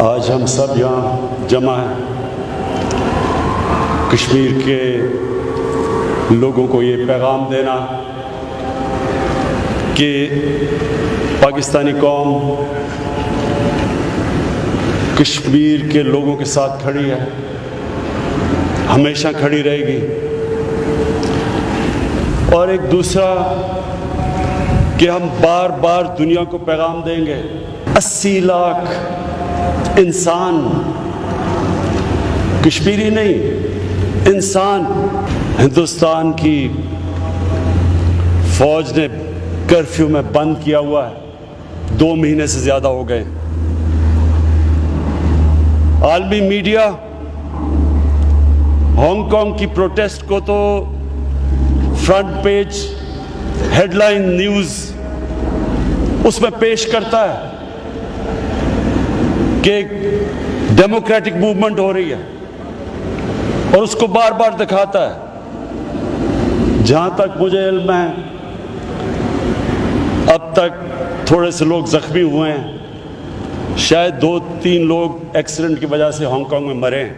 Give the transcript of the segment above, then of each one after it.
آج ہم سب یہاں جمع ہیں کشمیر کے لوگوں کو یہ پیغام دینا کہ پاکستانی قوم کشمیر کے لوگوں کے ساتھ کھڑی ہے، ہمیشہ کھڑی رہے گی۔ اور ایک دوسرا کہ ہم بار بار دنیا کو پیغام دیں گے، 80 لاکھ انسان، کشمیری نہیں انسان، ہندوستان کی فوج نے کرفیو میں بند کیا ہوا ہے، 2 مہینے سے زیادہ ہو گئے۔ عالمی میڈیا ہانگ کانگ کی پروٹیسٹ کو تو front page headline news اس میں پیش کرتا ہے کہ ایک ڈیموکریٹک موومنٹ ہو رہی ہے اور اس کو بار بار دکھاتا ہے۔ جہاں تک مجھے علم ہے اب تک تھوڑے سے لوگ زخمی ہوئے ہیں، شاید 2-3 لوگ ایکسیڈنٹ کی وجہ سے ہانگ کانگ میں مرے ہیں،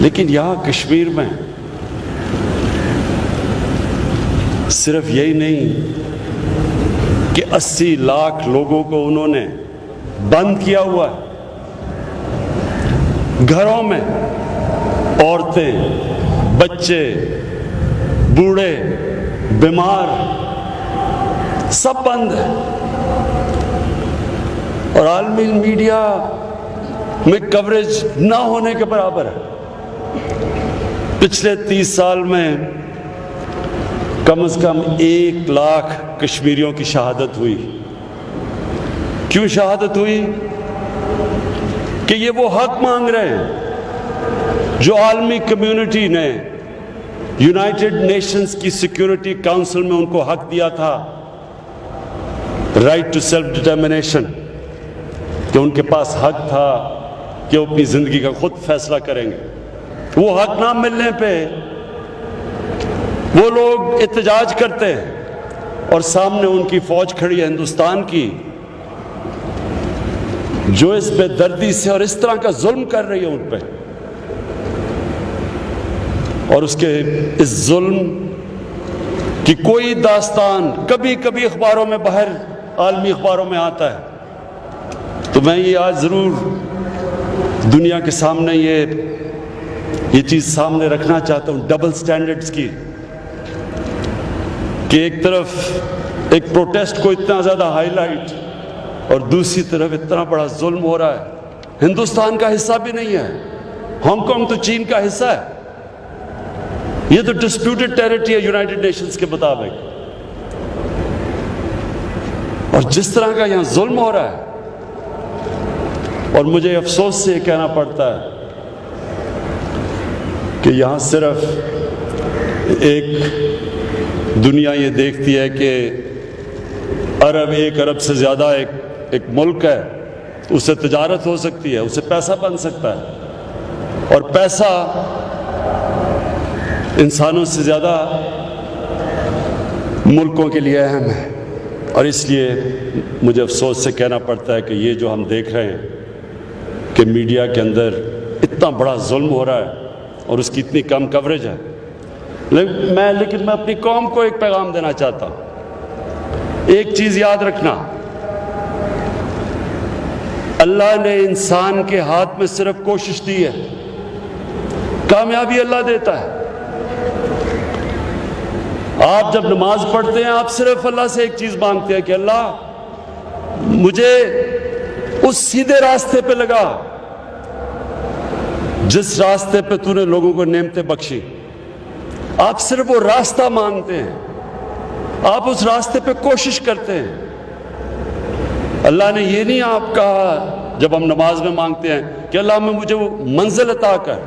لیکن یہاں کشمیر میں صرف یہی نہیں کہ 80 لاکھ لوگوں کو انہوں نے بند کیا ہوا ہے، گھروں میں عورتیں، بچے، بوڑھے، بیمار سب بند ہیں۔ اور عالمی میڈیا میں کوریج نہ ہونے کے برابر ہے۔ پچھلے 30 سال میں کم از کم 1 لاکھ کشمیریوں کی شہادت ہوئی۔ کیوں شہادت ہوئی؟ کہ یہ وہ حق مانگ رہے ہیں جو عالمی کمیونٹی نے یونائٹڈ نیشنز کی سیکیورٹی کاؤنسل میں ان کو حق دیا تھا، رائٹ ٹو سیلف ڈٹرمنیشن، کہ ان کے پاس حق تھا کہ وہ اپنی زندگی کا خود فیصلہ کریں گے۔ وہ حق نہ ملنے پہ وہ لوگ احتجاج کرتے ہیں اور سامنے ان کی فوج کھڑی ہے ہندوستان کی، جو اس بے دردی سے اور اس طرح کا ظلم کر رہی ہے ان پہ، اور اس ظلم کی کوئی داستان کبھی کبھی اخباروں میں باہر عالمی اخباروں میں آتا ہے۔ تو میں یہ آج ضرور دنیا کے سامنے یہ چیز سامنے رکھنا چاہتا ہوں، ڈبل سٹینڈرڈز کی، کہ ایک طرف ایک پروٹیسٹ کو اتنا زیادہ ہائی لائٹ اور دوسری طرف اتنا بڑا ظلم ہو رہا ہے۔ ہندوستان کا حصہ بھی نہیں ہے، ہانگ کانگ تو چین کا حصہ ہے، یہ تو ڈسپیوٹڈ ٹیریٹری ہے یونائٹڈ نیشنز کے مطابق، اور جس طرح کا یہاں ظلم ہو رہا ہے، اور مجھے افسوس سے یہ کہنا پڑتا ہے کہ یہاں صرف ایک دنیا یہ دیکھتی ہے کہ عرب 1 ارب سے زیادہ ایک ملک ہے، اس سے تجارت ہو سکتی ہے، اس سے پیسہ بن سکتا ہے، اور پیسہ انسانوں سے زیادہ ملکوں کے لیے اہم ہے۔ اور اس لیے مجھے افسوس سے کہنا پڑتا ہے کہ یہ جو ہم دیکھ رہے ہیں کہ میڈیا کے اندر اتنا بڑا ظلم ہو رہا ہے اور اس کی اتنی کم کوریج ہے، لیکن میں اپنی قوم کو ایک پیغام دینا چاہتا ہوں۔ ایک چیز یاد رکھنا، اللہ نے انسان کے ہاتھ میں صرف کوشش دی ہے، کامیابی اللہ دیتا ہے۔ آپ جب نماز پڑھتے ہیں آپ صرف اللہ سے ایک چیز مانگتے ہیں کہ اللہ مجھے اس سیدھے راستے پہ لگا جس راستے پہ تو نے لوگوں کو نعمتیں بخشی۔ آپ صرف وہ راستہ مانگتے ہیں، آپ اس راستے پہ کوشش کرتے ہیں۔ اللہ نے یہ نہیں آپ کہا جب ہم نماز میں مانگتے ہیں کہ اللہ میں مجھے وہ منزل عطا کر،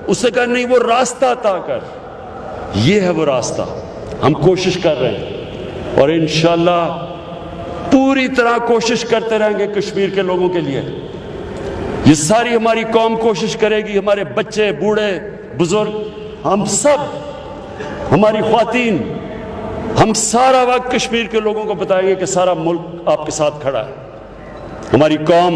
اس سے کہا نہیں وہ راستہ عطا کر، یہ ہے وہ راستہ، ہم کوشش کر رہے ہیں اور انشاءاللہ پوری طرح کوشش کرتے رہیں گے کشمیر کے لوگوں کے لیے۔ یہ ساری ہماری قوم کوشش کرے گی، ہمارے بچے، بوڑھے، بزرگ، ہم سب، ہماری خواتین، ہم سارا وقت کشمیر کے لوگوں کو بتائیں گے کہ سارا ملک آپ کے ساتھ کھڑا ہے۔ ہماری قوم